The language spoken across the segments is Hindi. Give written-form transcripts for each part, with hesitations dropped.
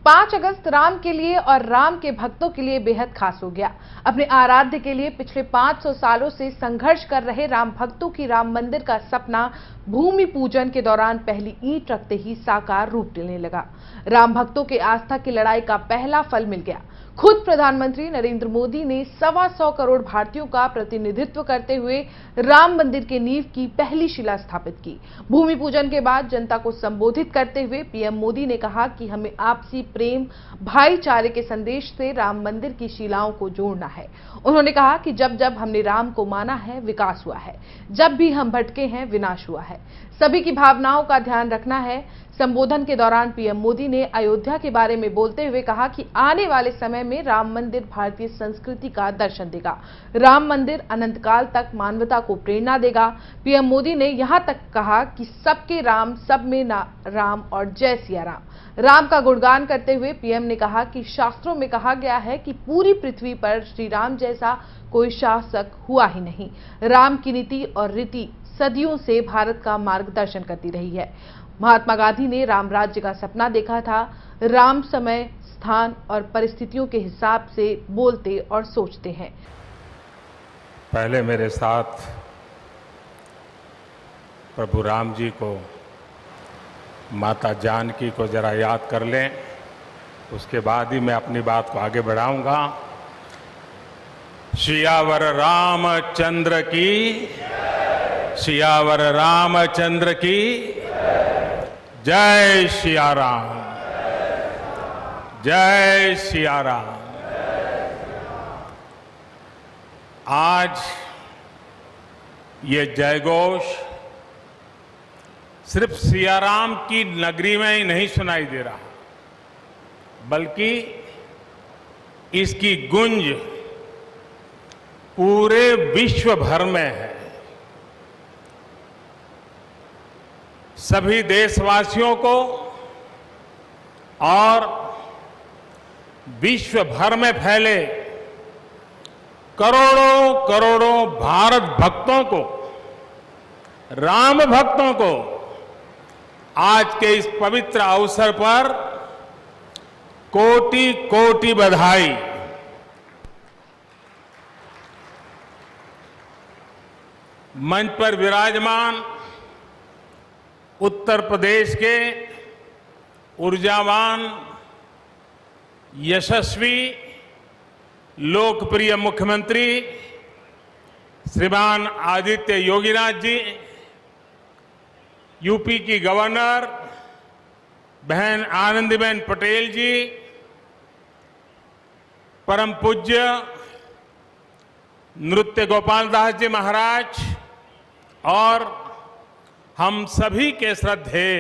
5 अगस्त राम के लिए और राम के भक्तों के लिए बेहद खास हो गया। अपने आराध्य के लिए पिछले 500 सालों से संघर्ष कर रहे राम भक्तों की राम मंदिर का सपना भूमि पूजन के दौरान पहली ईंट रखते ही साकार रूप लेने लगा। राम भक्तों के आस्था की लड़ाई का पहला फल मिल गया। खुद प्रधानमंत्री नरेंद्र मोदी ने 125 करोड़ भारतीयों का प्रतिनिधित्व करते हुए राम मंदिर के नींव की पहली शिला स्थापित की। भूमि पूजन के बाद जनता को संबोधित करते हुए पीएम मोदी ने कहा कि हमें आपसी प्रेम, भाईचारे के संदेश से राम मंदिर की शिलाओं को जोड़ना है। उन्होंने कहा कि जब जब हमने राम को माना है, विकास हुआ है, जब भी हम भटके हैं, विनाश हुआ है। सभी की भावनाओं का ध्यान रखना है। संबोधन के दौरान पीएम मोदी ने अयोध्या के बारे में बोलते हुए कहा कि आने वाले समय में राम मंदिर भारतीय संस्कृति का दर्शन देगा। राम मंदिर अनंत काल तक मानवता को प्रेरणा देगा। पीएम मोदी ने यहां तक कहा कि सबके राम, सब में राम और जय सिया राम। राम का गुणगान करते हुए पीएम ने कहा कि शास्त्रों में कहा गया है कि पूरी पृथ्वी पर श्री राम जैसा कोई शासक हुआ ही नहीं। राम की नीति और रीति सदियों से भारत का मार्गदर्शन करती रही है। महात्मा गांधी ने राम राज्य का सपना देखा था। राम समय, स्थान और परिस्थितियों के हिसाब से बोलते और सोचते हैं। पहले मेरे साथ प्रभु राम जी को, माता जानकी को जरा याद कर लें, उसके बाद ही मैं अपनी बात को आगे बढ़ाऊंगा। सियावर रामचंद्र की, सियावर रामचंद्र की जय सिया राम, जय सिया राम। आज ये जयघोष सिर्फ सिया राम की नगरी में ही नहीं सुनाई दे रहा, बल्कि इसकी गूंज पूरे विश्व भर में है। सभी देशवासियों को और विश्व भर में फैले करोड़ों करोड़ों भारत भक्तों को, राम भक्तों को आज के इस पवित्र अवसर पर कोटि कोटि बधाई। मंच पर विराजमान उत्तर प्रदेश के ऊर्जावान, यशस्वी, लोकप्रिय मुख्यमंत्री श्रीमान आदित्य योगीनाथ जी, यूपी की गवर्नर बहन आनंदीबेन पटेल जी, परम पूज्य नृत्य गोपाल दास जी महाराज और हम सभी के श्रद्धेय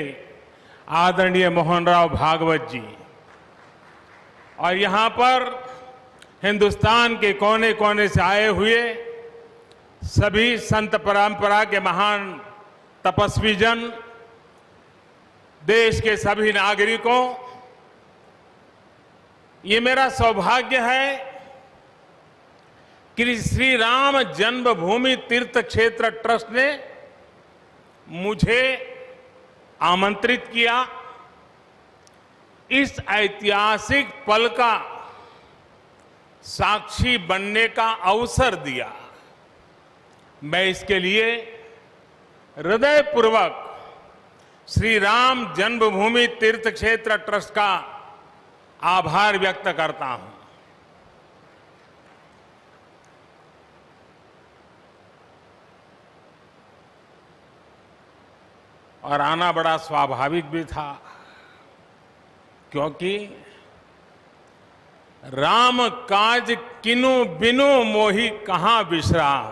आदरणीय मोहनराव भागवत जी, और यहां पर हिंदुस्तान के कोने कोने से आए हुए सभी संत परंपरा के महान तपस्वी जन, देश के सभी नागरिकों, ये मेरा सौभाग्य है कि श्री राम जन्मभूमि तीर्थ क्षेत्र ट्रस्ट ने मुझे आमंत्रित किया, इस ऐतिहासिक पल का साक्षी बनने का अवसर दिया। मैं इसके लिए हृदयपूर्वक श्री राम जन्मभूमि तीर्थ क्षेत्र ट्रस्ट का आभार व्यक्त करता हूं। और आना बड़ा स्वाभाविक भी था, क्योंकि राम काज किनु बिनु मोहि कहां बिसराम।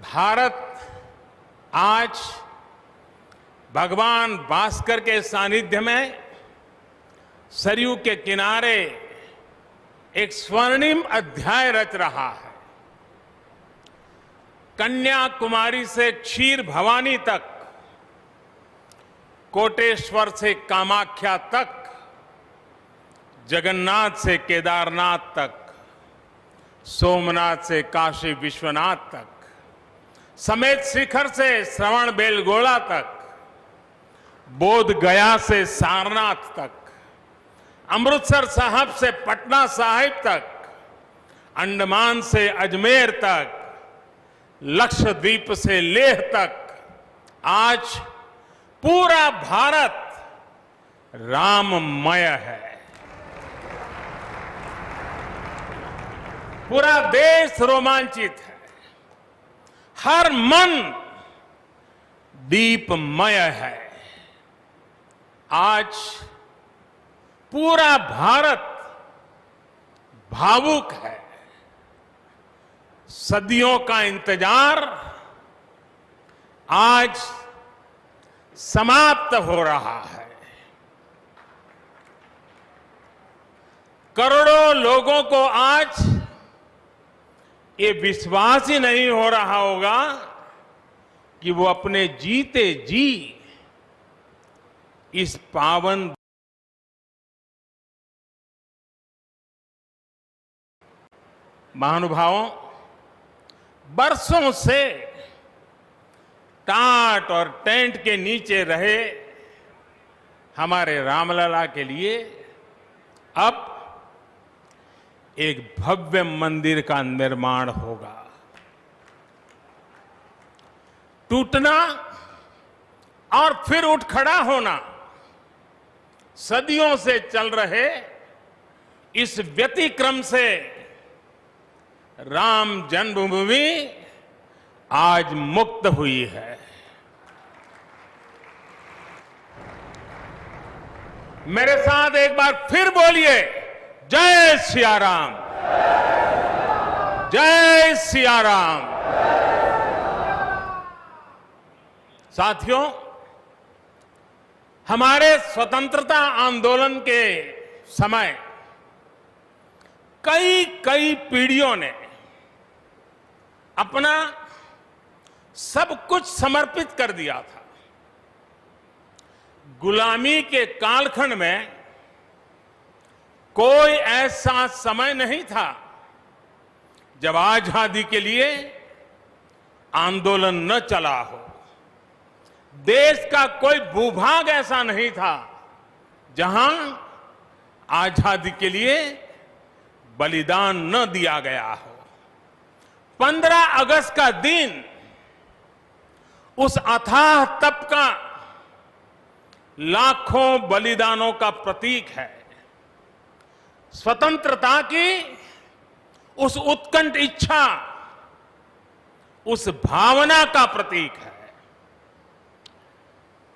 भारत आज भगवान भास्कर के सानिध्य में सरयू के किनारे एक स्वर्णिम अध्याय रच रहा है। कन्याकुमारी से क्षीर भवानी तक, कोटेश्वर से कामाख्या तक, जगन्नाथ से केदारनाथ तक, सोमनाथ से काशी विश्वनाथ तक समेत शिखर से श्रवण बेलगोला तक, बोध गया से सारनाथ तक, अमृतसर साहब से पटना साहिब तक, अंडमान से अजमेर तक, लक्षद्वीप से लेह तक, आज पूरा भारत राममय है। पूरा देश रोमांचित है, हर मन दीपमय है। आज पूरा भारत भावुक है। सदियों का इंतजार आज समाप्त हो रहा है। करोड़ों लोगों को आज ये विश्वास ही नहीं हो रहा होगा कि वो अपने जीते जी इस पावन महानुभावों, बरसों से टाट और टेंट के नीचे रहे हमारे रामलला के लिए अब एक भव्य मंदिर का निर्माण होगा। टूटना और फिर उठ खड़ा होना सदियों से चल रहे इस व्यतिक्रम से राम जन्मभूमि आज मुक्त हुई है। मेरे साथ एक बार फिर बोलिए, जय सिया राम, जय सिया राम। साथियों, हमारे स्वतंत्रता आंदोलन के समय कई पीढ़ियों ने अपना सब कुछ समर्पित कर दिया था। गुलामी के कालखंड में कोई ऐसा समय नहीं था जब आजादी के लिए आंदोलन न चला हो। देश का कोई भूभाग ऐसा नहीं था जहां आजादी के लिए बलिदान न दिया गया हो। 15 अगस्त का दिन उस अथाह तप का लाखों बलिदानों का प्रतीक है। स्वतंत्रता की उस उत्कंठ इच्छा, उस भावना का प्रतीक है।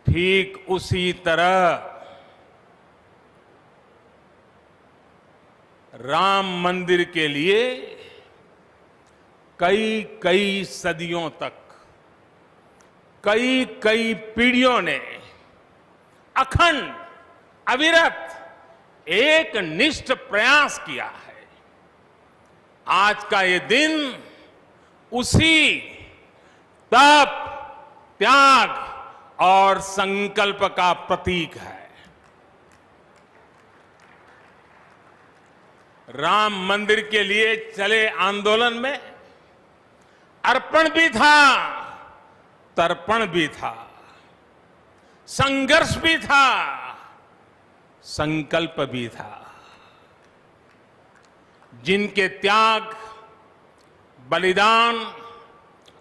ठीक उसी तरह राम मंदिर के लिए कई सदियों तक कई पीढ़ियों ने अखंड अविरत एक निष्ठ प्रयास किया है। आज का ये दिन उसी तप, त्याग और संकल्प का प्रतीक है। राम मंदिर के लिए चले आंदोलन में अर्पण भी था, तर्पण भी था, संघर्ष भी था, संकल्प भी था। जिनके त्याग, बलिदान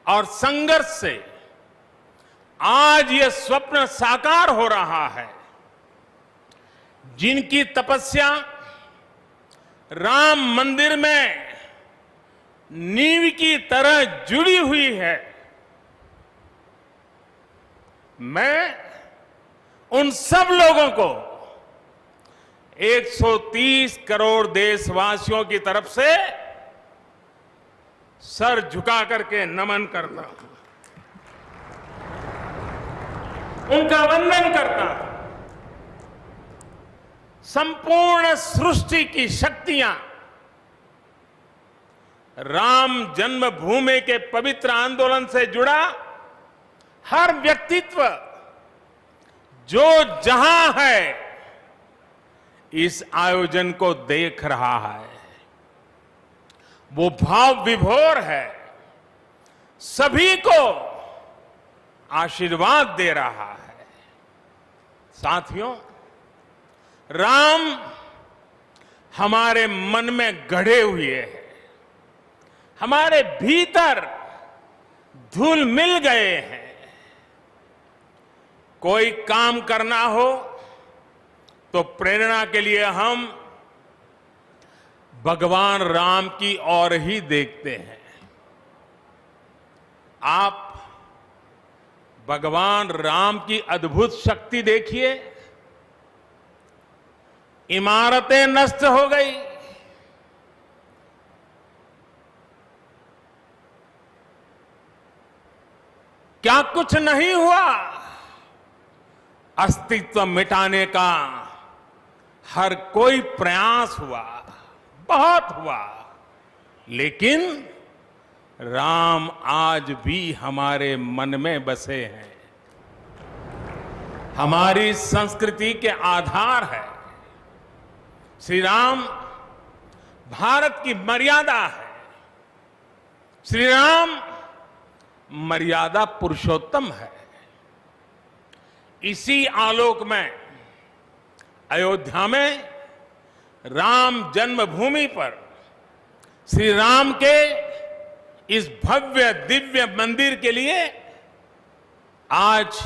और संघर्ष से आज ये स्वप्न साकार हो रहा है, जिनकी तपस्या राम मंदिर में नींव की तरह जुड़ी हुई है, मैं उन सब लोगों को 130 करोड़ देशवासियों की तरफ से सर झुका करके नमन करता हूं, उनका वंदन करता हूं। संपूर्ण सृष्टि की शक्तियां राम जन्मभूमि के पवित्र आंदोलन से जुड़ा हर व्यक्तित्व जो जहां है इस आयोजन को देख रहा है, वो भाव विभोर है। सभी को आशीर्वाद दे रहा है। साथियों, राम हमारे मन में गढ़े हुए हैं, हमारे भीतर घुल मिल गए हैं। कोई काम करना हो तो प्रेरणा के लिए हम भगवान राम की ओर ही देखते हैं। आप भगवान राम की अद्भुत शक्ति देखिए। इमारतें नष्ट हो गई, क्या कुछ नहीं हुआ? अस्तित्व मिटाने का हर कोई प्रयास हुआ, बहुत हुआ, लेकिन राम आज भी हमारे मन में बसे हैं, हमारी संस्कृति के आधार है। श्री राम भारत की मर्यादा है। श्री राम मर्यादा पुरुषोत्तम है। इसी आलोक में अयोध्या में राम जन्मभूमि पर श्री राम के इस भव्य दिव्य मंदिर के लिए आज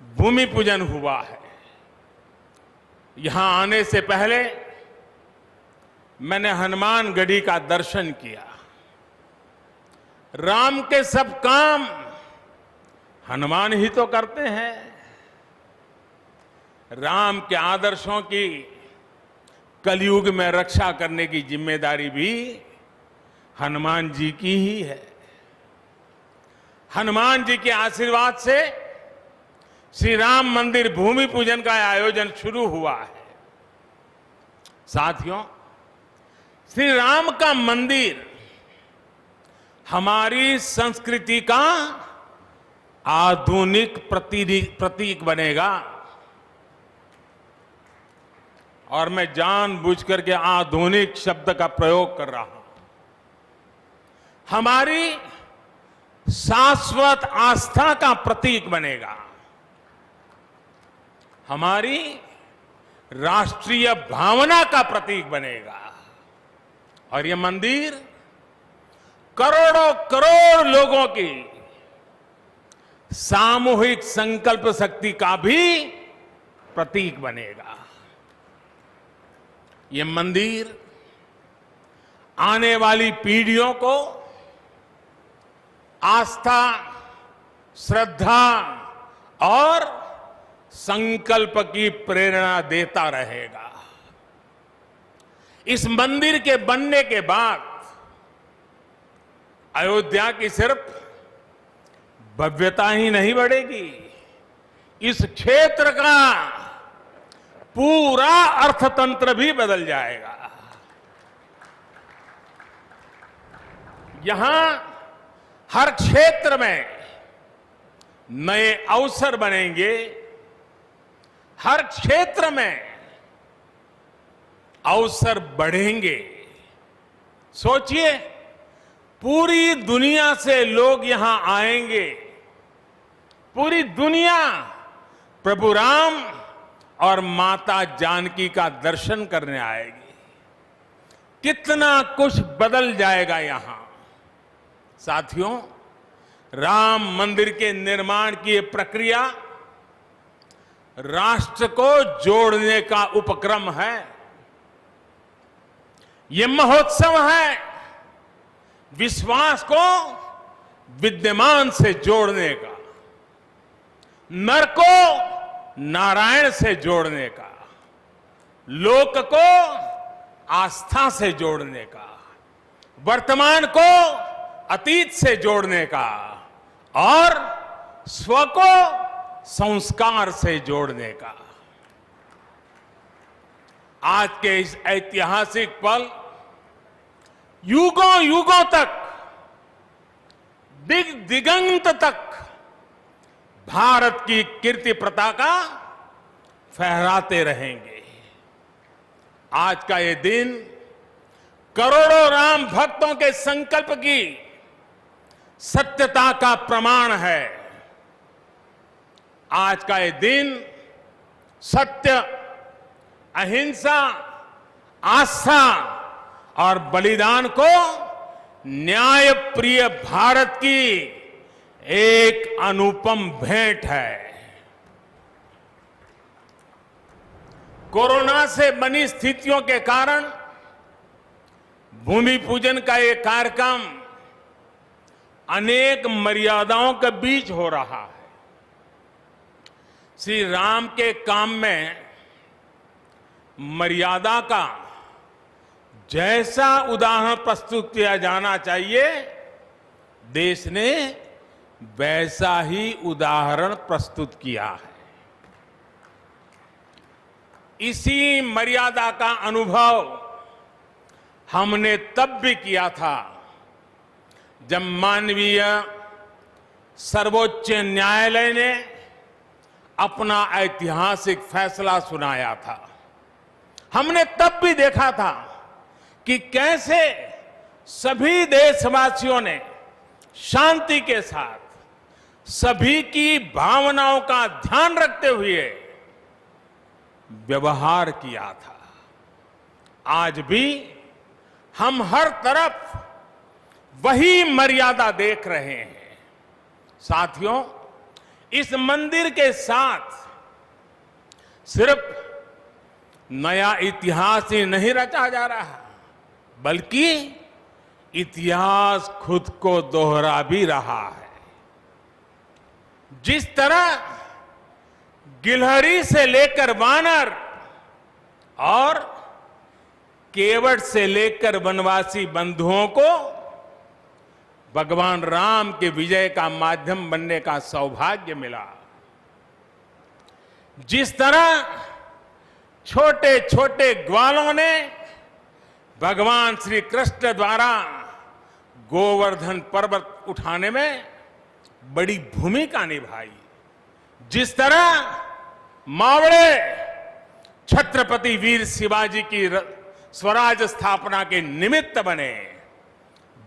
भूमि पूजन हुआ है। यहां आने से पहले मैंने हनुमान गढ़ी का दर्शन किया। राम के सब काम हनुमान ही तो करते हैं। राम के आदर्शों की कलयुग में रक्षा करने की जिम्मेदारी भी हनुमान जी की ही है। हनुमान जी के आशीर्वाद से श्री राम मंदिर भूमि पूजन का आयोजन शुरू हुआ है। साथियों, श्री राम का मंदिर हमारी संस्कृति का आधुनिक प्रतीक बनेगा। और मैं जानबूझकर के आधुनिक शब्द का प्रयोग कर रहा हूं। हमारी शाश्वत आस्था का प्रतीक बनेगा, हमारी राष्ट्रीय भावना का प्रतीक बनेगा। और यह मंदिर करोड़ों करोड़ लोगों की सामूहिक संकल्प शक्ति का भी प्रतीक बनेगा। यह मंदिर आने वाली पीढ़ियों को आस्था, श्रद्धा और संकल्प की प्रेरणा देता रहेगा। इस मंदिर के बनने के बाद अयोध्या की सिर्फ भव्यता ही नहीं बढ़ेगी, इस क्षेत्र का पूरा अर्थतंत्र भी बदल जाएगा। यहां हर क्षेत्र में नए अवसर बनेंगे, हर क्षेत्र में अवसर बढ़ेंगे। सोचिए, पूरी दुनिया से लोग यहां आएंगे, पूरी दुनिया प्रभु राम और माता जानकी का दर्शन करने आएगी। कितना कुछ बदल जाएगा यहां। साथियों, राम मंदिर के निर्माण की ये प्रक्रिया राष्ट्र को जोड़ने का उपक्रम है। ये महोत्सव है विश्वास को विद्यमान से जोड़ने का, नर को नारायण से जोड़ने का, लोक को आस्था से जोड़ने का, वर्तमान को अतीत से जोड़ने का और स्व को संस्कार से जोड़ने का। आज के इस ऐतिहासिक पल युगों युगों तक, दिग दिगंत तक भारत की कीर्ति पताका फहराते रहेंगे। आज का ये दिन करोड़ों राम भक्तों के संकल्प की सत्यता का प्रमाण है। आज का ये दिन सत्य, अहिंसा, आस्था और बलिदान को न्याय प्रिय भारत की एक अनुपम भेंट है। कोरोना से बनी स्थितियों के कारण भूमि पूजन का ये कार्यक्रम अनेक मर्यादाओं के बीच हो रहा है। श्री राम के काम में मर्यादा का जैसा उदाहरण प्रस्तुत किया जाना चाहिए, देश ने वैसा ही उदाहरण प्रस्तुत किया है। इसी मर्यादा का अनुभव हमने तब भी किया था जब मानवीय सर्वोच्च न्यायालय ने अपना ऐतिहासिक फैसला सुनाया था। हमने तब भी देखा था कि कैसे सभी देशवासियों ने शांति के साथ सभी की भावनाओं का ध्यान रखते हुए व्यवहार किया था। आज भी हम हर तरफ वही मर्यादा देख रहे हैं। साथियों, इस मंदिर के साथ सिर्फ नया इतिहास ही नहीं रचा जा रहा, बल्कि इतिहास खुद को दोहरा भी रहा है। जिस तरह गिलहरी से लेकर वानर और केवट से लेकर वनवासी बंधुओं को भगवान राम के विजय का माध्यम बनने का सौभाग्य मिला, जिस तरह छोटे छोटे ग्वालों ने भगवान श्री कृष्ण द्वारा गोवर्धन पर्वत उठाने में बड़ी भूमिका निभाई, जिस तरह मावड़े छत्रपति वीर शिवाजी की स्वराज स्थापना के निमित्त बने,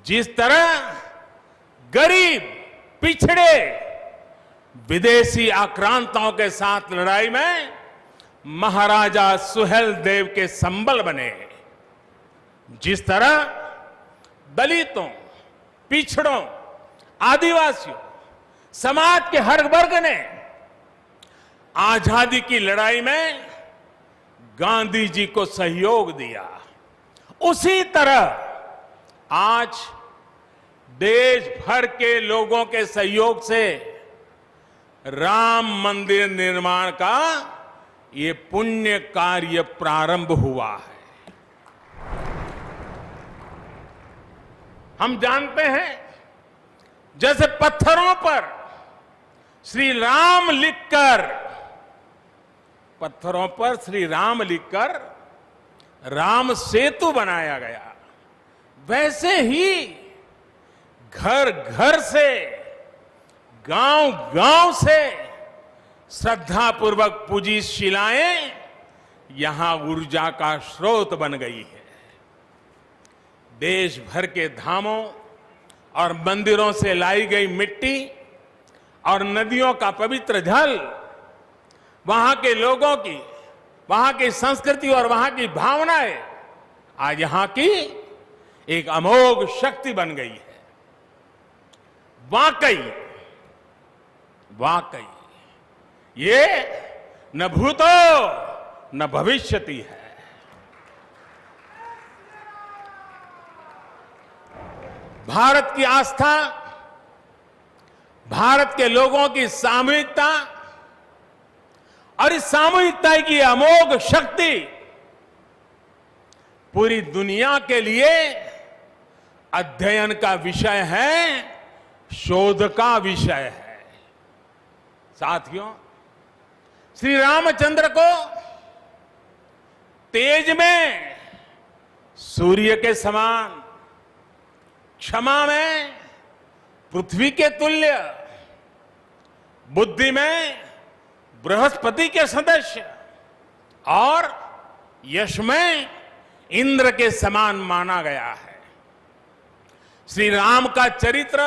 जिस तरह गरीब पिछड़े विदेशी आक्रांताओं के साथ लड़ाई में महाराजा सुहेल देव के संबल बने, जिस तरह दलितों, पिछड़ों, आदिवासियों, समाज के हर वर्ग ने आजादी की लड़ाई में गांधी जी को सहयोग दिया, उसी तरह आज देश भर के लोगों के सहयोग से राम मंदिर निर्माण का ये पुण्य कार्य प्रारंभ हुआ है। हम जानते हैं, जैसे पत्थरों पर श्री राम लिखकर राम सेतु बनाया गया, वैसे ही घर घर से, गांव गांव से श्रद्धापूर्वक पूजी शिलाएं यहां ऊर्जा का स्रोत बन गई है। देश भर के धामों और मंदिरों से लाई गई मिट्टी और नदियों का पवित्र जल वहां के लोगों की, वहां की संस्कृति और वहां की भावनाएं आज यहां की एक अमोघ शक्ति बन गई है। वाकई ये न भूतो न भविष्यति है। भारत की आस्था, भारत के लोगों की सामूहिकता और इस सामूहिकता की अमोघ शक्ति पूरी दुनिया के लिए अध्ययन का विषय है, शोध का विषय है। साथियों, श्री रामचंद्र को तेज में सूर्य के समान, क्षमा में पृथ्वी के तुल्य, बुद्धि में बृहस्पति के सदस्य और यश में इंद्र के समान माना गया है। श्री राम का चरित्र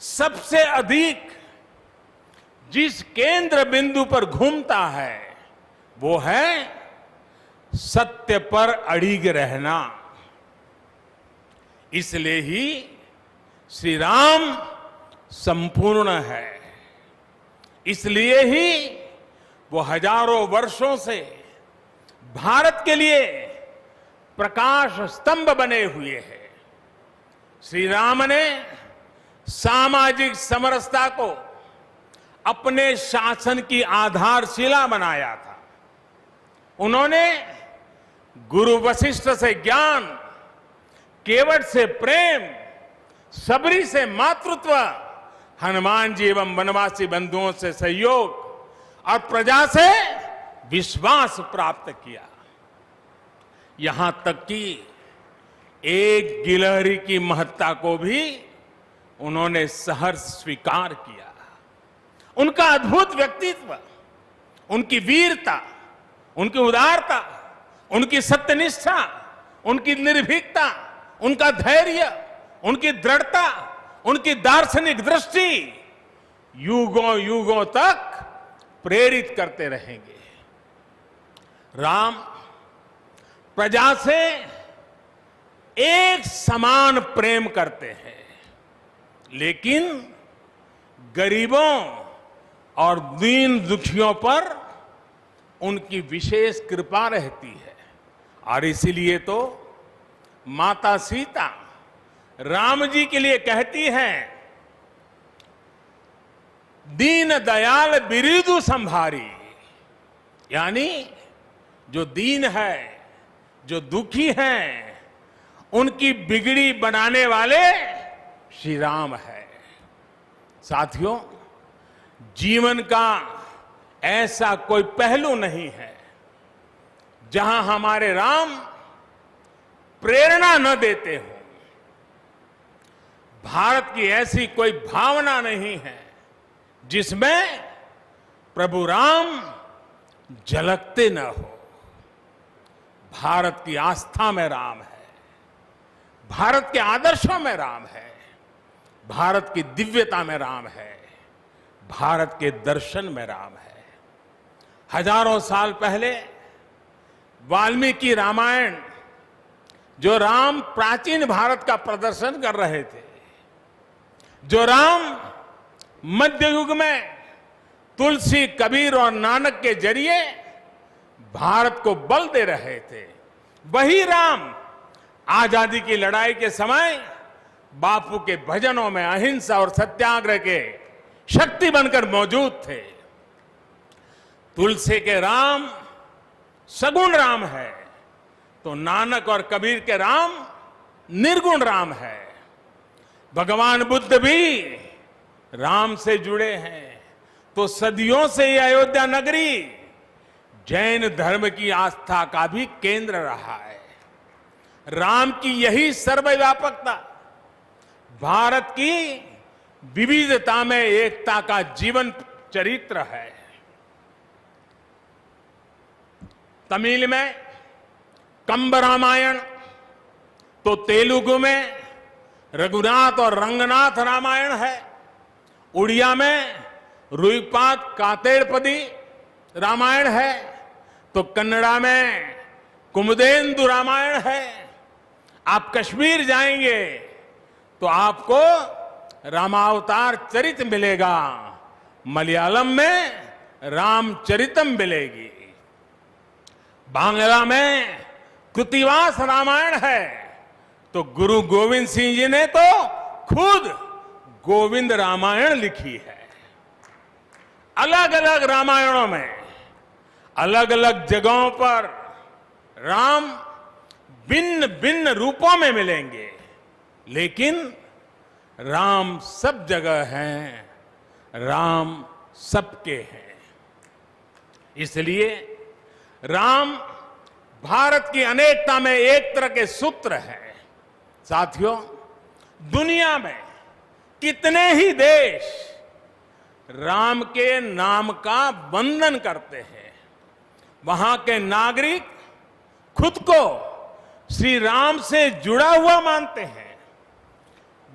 सबसे अधिक जिस केंद्र बिंदु पर घूमता है वो है सत्य पर अड़िग रहना। इसलिए ही श्री राम संपूर्ण है। इसलिए ही वो हजारों वर्षों से भारत के लिए प्रकाश स्तंभ बने हुए हैं। श्री राम ने सामाजिक समरसता को अपने शासन की आधारशिला बनाया था। उन्होंने गुरु वशिष्ठ से ज्ञान, केवट से प्रेम, सबरी से मातृत्व, हनुमान जी एवं वनवासी बंधुओं से सहयोग और प्रजा से विश्वास प्राप्त किया। यहां तक कि एक गिलहरी की महत्ता को भी उन्होंने सहर्ष स्वीकार किया। उनका अद्भुत व्यक्तित्व, उनकी वीरता, उनकी उदारता, उनकी सत्यनिष्ठा, उनकी निर्भीकता, उनका धैर्य, उनकी दृढ़ता, उनकी दार्शनिक दृष्टि युगों युगों तक प्रेरित करते रहेंगे। राम प्रजा से एक समान प्रेम करते हैं, लेकिन गरीबों और दीन दुखियों पर उनकी विशेष कृपा रहती है। और इसीलिए तो माता सीता राम जी के लिए कहती हैं, दीन दयाल बिरिदु संभारी, यानी जो दीन है, जो दुखी हैं, उनकी बिगड़ी बनाने वाले श्री राम है। साथियों, जीवन का ऐसा कोई पहलू नहीं है जहां हमारे राम प्रेरणा न देते हो। भारत की ऐसी कोई भावना नहीं है जिसमें प्रभु राम झलकते न हो। भारत की आस्था में राम है, भारत के आदर्शों में राम है, भारत की दिव्यता में राम है, भारत के दर्शन में राम है। हजारों साल पहले वाल्मीकि रामायण, जो राम प्राचीन भारत का प्रदर्शन कर रहे थे, जो राम मध्य युग में तुलसी, कबीर और नानक के जरिए भारत को बल दे रहे थे, वही राम आजादी की लड़ाई के समय बापू के भजनों में अहिंसा और सत्याग्रह के शक्ति बनकर मौजूद थे। तुलसी के राम सगुण राम है, तो नानक और कबीर के राम निर्गुण राम है। भगवान बुद्ध भी राम से जुड़े हैं, तो सदियों से ये अयोध्या नगरी जैन धर्म की आस्था का भी केंद्र रहा है। राम की यही सर्वव्यापकता भारत की विविधता में एकता का जीवन चरित्र है। तमिल में कंब रामायण, तो तेलुगु में रघुनाथ और रंगनाथ रामायण है। उड़िया में रुईपात कातेड़पदी रामायण है, तो कन्नड़ा में कुमुदेंदु रामायण है। आप कश्मीर जाएंगे तो आपको रामावतार चरित मिलेगा, मलयालम में रामचरितम मिलेगी, बांग्ला में कृतिवास रामायण है, तो गुरु गोविंद सिंह जी ने तो खुद गोविंद रामायण लिखी है। अलग अलग रामायणों में अलग अलग जगहों पर राम भिन्न भिन्न रूपों में मिलेंगे, लेकिन राम सब जगह हैं, राम सबके हैं। इसलिए राम भारत की अनेकता में एक तरह के सूत्र है। साथियों, दुनिया में कितने ही देश राम के नाम का वंदन करते हैं, वहां के नागरिक खुद को श्री राम से जुड़ा हुआ मानते हैं।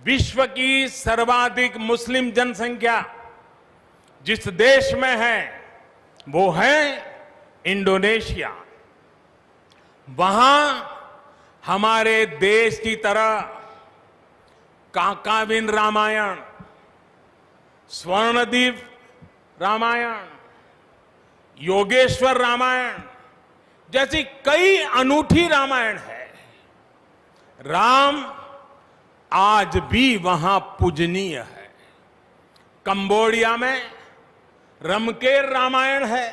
विश्व की सर्वाधिक मुस्लिम जनसंख्या जिस देश में है वो है इंडोनेशिया। वहां हमारे देश की तरह काकाविन रामायण, स्वर्णदीप रामायण, योगेश्वर रामायण जैसी कई अनूठी रामायण है। राम आज भी वहां पूजनीय है। कंबोडिया में रमकेर रामायण है,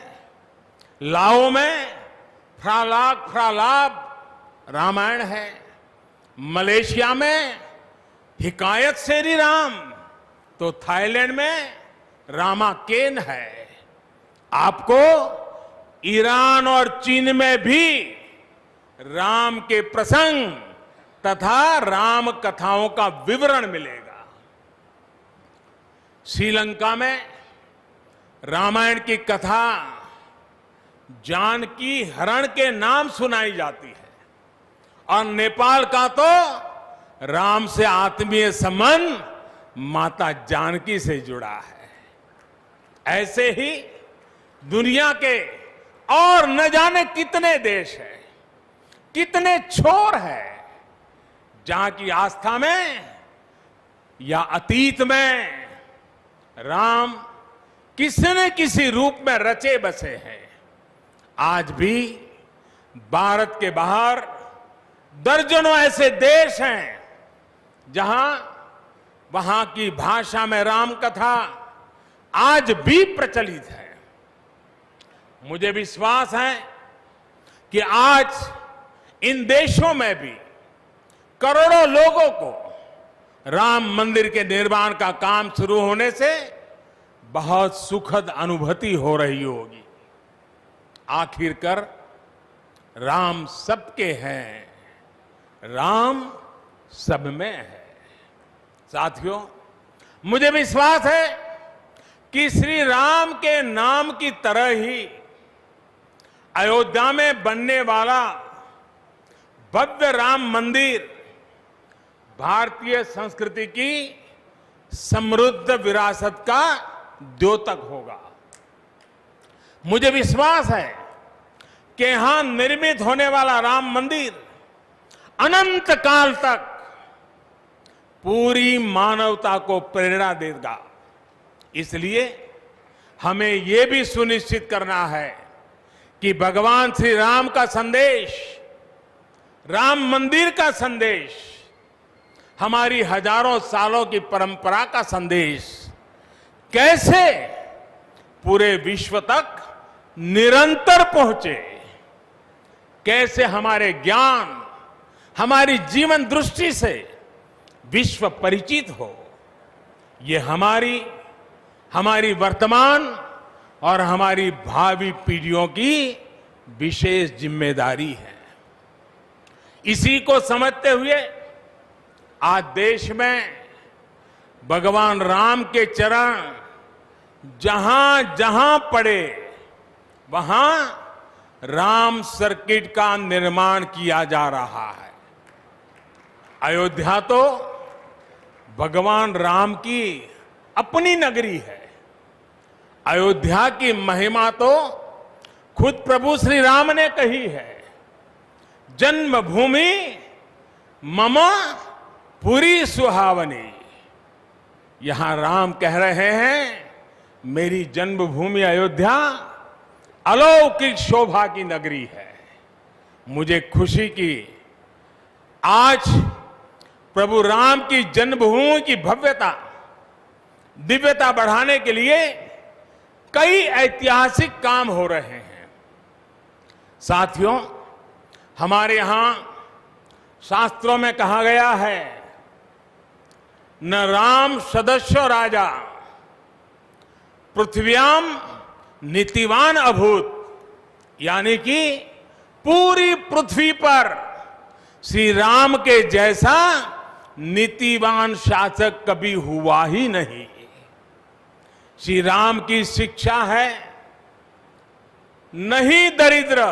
लाओ में फ्रालाब रामायण है, मलेशिया में हिकायत शेरी राम, तो थाईलैंड में रामाकेन है। आपको ईरान और चीन में भी राम के प्रसंग तथा राम कथाओं का विवरण मिलेगा। श्रीलंका में रामायण की कथा जानकी हरण के नाम सुनाई जाती है और नेपाल का तो राम से आत्मीय संबंध माता जानकी से जुड़ा है। ऐसे ही दुनिया के और न जाने कितने देश हैं, कितने छोर हैं जहां की आस्था में या अतीत में राम किसी न किसी रूप में रचे बसे हैं। आज भी भारत के बाहर दर्जनों ऐसे देश हैं जहां वहां की भाषा में राम कथा आज भी प्रचलित है। मुझे विश्वास है कि आज इन देशों में भी करोड़ों लोगों को राम मंदिर के निर्माण का काम शुरू होने से बहुत सुखद अनुभूति हो रही होगी। आखिरकार राम सबके हैं, राम सब में है। साथियों, मुझे विश्वास है कि श्री राम के नाम की तरह ही अयोध्या में बनने वाला भव्य राम मंदिर भारतीय संस्कृति की समृद्ध विरासत का द्योतक होगा। मुझे विश्वास है कि यहां निर्मित होने वाला राम मंदिर अनंत काल तक पूरी मानवता को प्रेरणा देगा। इसलिए हमें यह भी सुनिश्चित करना है कि भगवान श्री राम का संदेश, राम मंदिर का संदेश, हमारी हजारों सालों की परंपरा का संदेश कैसे पूरे विश्व तक निरंतर पहुंचे, कैसे हमारे ज्ञान, हमारी जीवन दृष्टि से विश्व परिचित हो। ये हमारी वर्तमान और हमारी भावी पीढ़ियों की विशेष जिम्मेदारी है। इसी को समझते हुए आज देश में भगवान राम के चरण जहां जहां पड़े वहां राम सर्किट का निर्माण किया जा रहा है। अयोध्या तो भगवान राम की अपनी नगरी है। अयोध्या की महिमा तो खुद प्रभु श्री राम ने कही है, जन्मभूमि मम पुरी सुहावनी। यहां राम कह रहे हैं, मेरी जन्मभूमि अयोध्या अलौकिक शोभा की नगरी है। मुझे खुशी की आज प्रभु राम की जन्मभूमि की भव्यता, दिव्यता बढ़ाने के लिए कई ऐतिहासिक काम हो रहे हैं। साथियों, हमारे यहां शास्त्रों में कहा गया है, न राम सदस्यो राजा पृथ्व्याम नीतिवान अभूत, यानी कि पूरी पृथ्वी पर श्री राम के जैसा नीतिवान शासक कभी हुआ ही नहीं। श्री राम की शिक्षा है, नहीं दरिद्र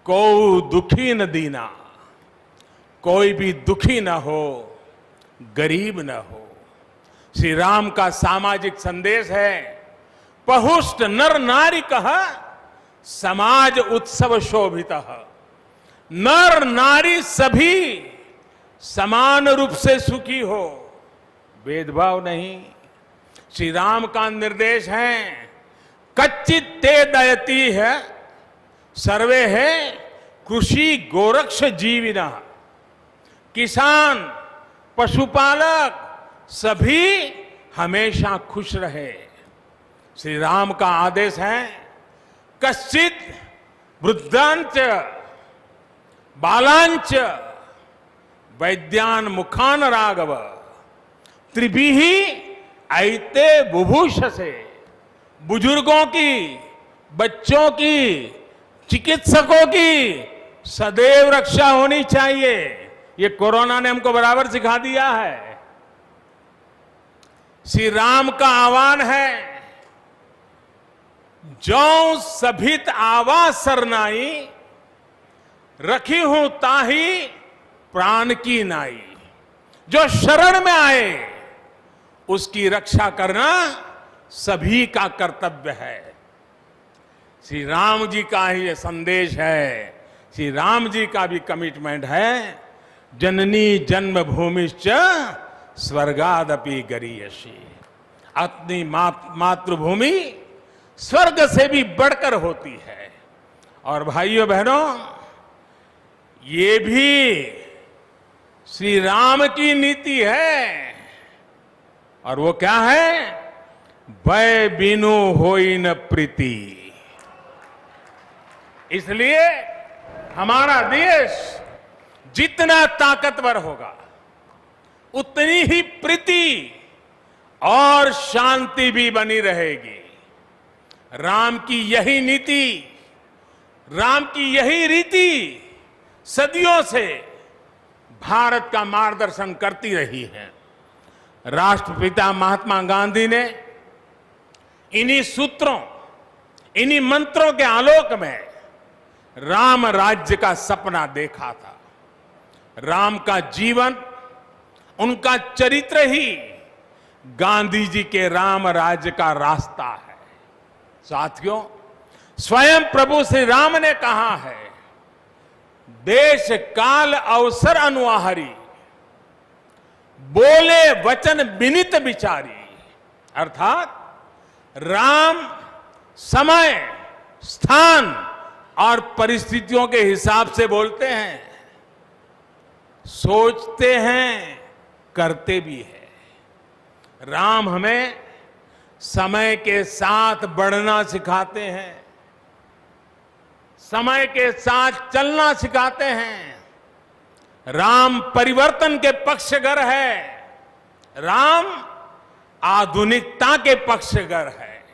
को दुखी न दीना, कोई भी दुखी न हो, गरीब न हो। श्री राम का सामाजिक संदेश है, पहुष्ट नर नारी कह समाज उत्सव शोभित। नर नारी सभी समान रूप से सुखी हो, भेदभाव नहीं। श्री राम का निर्देश है, कच्चित ते दयती है सर्वे है कृषि गोरक्ष जीविना। किसान, पशुपालक सभी हमेशा खुश रहे। श्री राम का आदेश है, कश्चित वृद्धांच बालांच वैद्यान मुखान राघव त्रिभिः ऐते बुभूषसे। बुजुर्गों की, बच्चों की, चिकित्सकों की सदैव रक्षा होनी चाहिए। ये कोरोना ने हमको बराबर सिखा दिया है। श्री राम का आह्वान है, जो सभित आवास सरनाई रखी हूं ताही प्राण की नाई। जो शरण में आए उसकी रक्षा करना सभी का कर्तव्य है। श्री राम जी का ही ये संदेश है, श्री राम जी का भी कमिटमेंट है, जननी जन्मभूमिश्च स्वर्गादपि गरीयसी। अपनी मातृभूमि स्वर्ग से भी बढ़कर होती है। और भाइयों बहनों, ये भी श्री राम की नीति है। और वो क्या है? भय बिनु होई न प्रीति। इसलिए हमारा देश जितना ताकतवर होगा उतनी ही प्रीति और शांति भी बनी रहेगी। राम की यही नीति, राम की यही रीति सदियों से भारत का मार्गदर्शन करती रही है। राष्ट्रपिता महात्मा गांधी ने इन्हीं सूत्रों, इन्हीं मंत्रों के आलोक में राम राज्य का सपना देखा था। राम का जीवन, उनका चरित्र ही गांधी जी के राम राज्य का रास्ता है। साथियों, स्वयं प्रभु श्री राम ने कहा है, देश काल अवसर अनुआहारी, बोले वचन विनित विचारी। अर्थात राम समय, स्थान और परिस्थितियों के हिसाब से बोलते हैं, सोचते हैं, करते भी है। राम हमें समय के साथ बढ़ना सिखाते हैं, समय के साथ चलना सिखाते हैं। राम परिवर्तन के पक्षगर है, राम आधुनिकता के पक्षगर है।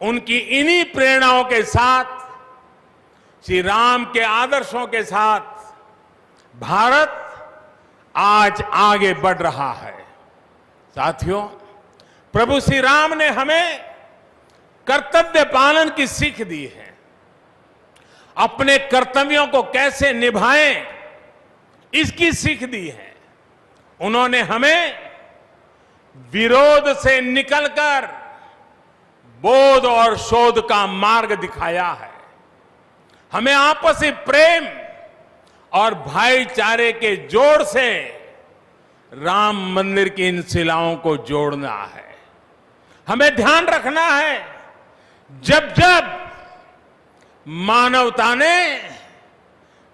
उनकी इन्हीं प्रेरणाओं के साथ, श्री राम के आदर्शों के साथ भारत आज आगे बढ़ रहा है। साथियों, प्रभु श्री राम ने हमें कर्तव्य पालन की सीख दी है। अपने कर्तव्यों को कैसे निभाएं, इसकी सीख दी है। उन्होंने हमें विरोध से निकलकर बोध और शोध का मार्ग दिखाया है। हमें आपसी प्रेम और भाईचारे के जोड़ से राम मंदिर की इन शिलाओं को जोड़ना है। हमें ध्यान रखना है, जब जब मानवता ने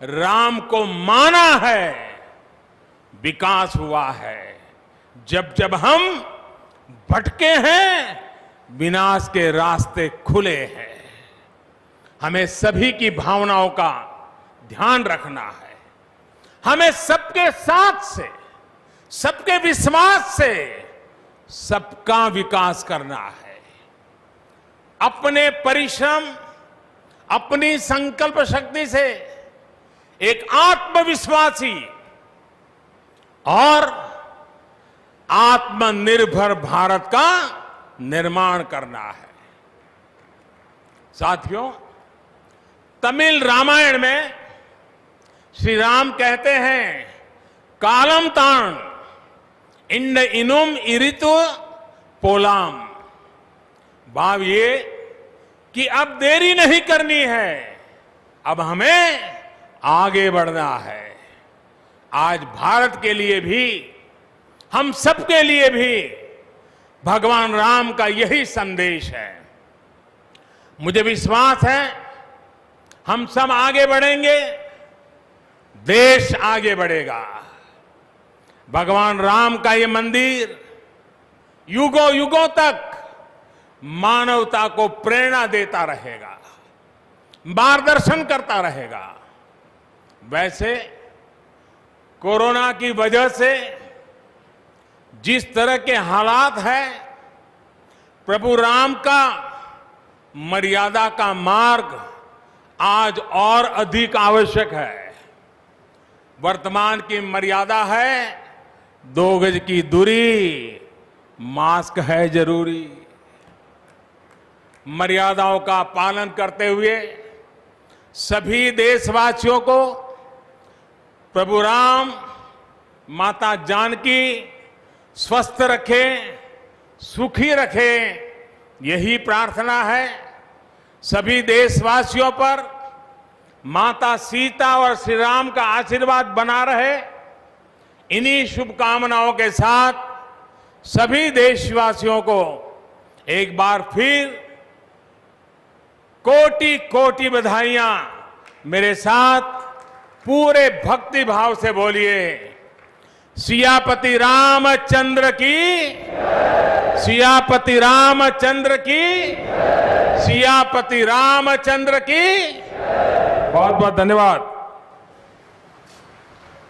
राम को माना है, विकास हुआ है। जब जब हम भटके हैं, विनाश के रास्ते खुले हैं। हमें सभी की भावनाओं का ध्यान रखना है। हमें सबके साथ से, सबके विश्वास से सबका विकास करना है। अपने परिश्रम, अपनी संकल्प शक्ति से एक आत्मविश्वासी और आत्मनिर्भर भारत का निर्माण करना है। साथियों, तमिल रामायण में श्री राम कहते हैं, कालम ताण इंड इनुम इरितु पोलाम। भाव ये कि अब देरी नहीं करनी है, अब हमें आगे बढ़ना है। आज भारत के लिए भी, हम सबके लिए भी भगवान राम का यही संदेश है। मुझे विश्वास है हम सब आगे बढ़ेंगे, देश आगे बढ़ेगा। भगवान राम का ये मंदिर युगों युगों तक मानवता को प्रेरणा देता रहेगा, मार्गदर्शन करता रहेगा। वैसे कोरोना की वजह से जिस तरह के हालात हैं, प्रभु राम का मर्यादा का मार्ग आज और अधिक आवश्यक है। वर्तमान की मर्यादा है 2 गज की दूरी, मास्क है जरूरी। मर्यादाओं का पालन करते हुए सभी देशवासियों को प्रभु राम, माता जानकी स्वस्थ रखें, सुखी रखें, यही प्रार्थना है। सभी देशवासियों पर माता सीता और श्री राम का आशीर्वाद बना रहे। इन्हीं शुभकामनाओं के साथ सभी देशवासियों को एक बार फिर कोटि कोटि बधाइयां। मेरे साथ पूरे भक्ति भाव से बोलिए, सियापति रामचंद्र की, सियापति रामचंद्र की, सियापति रामचंद्र की। बहुत बहुत धन्यवाद।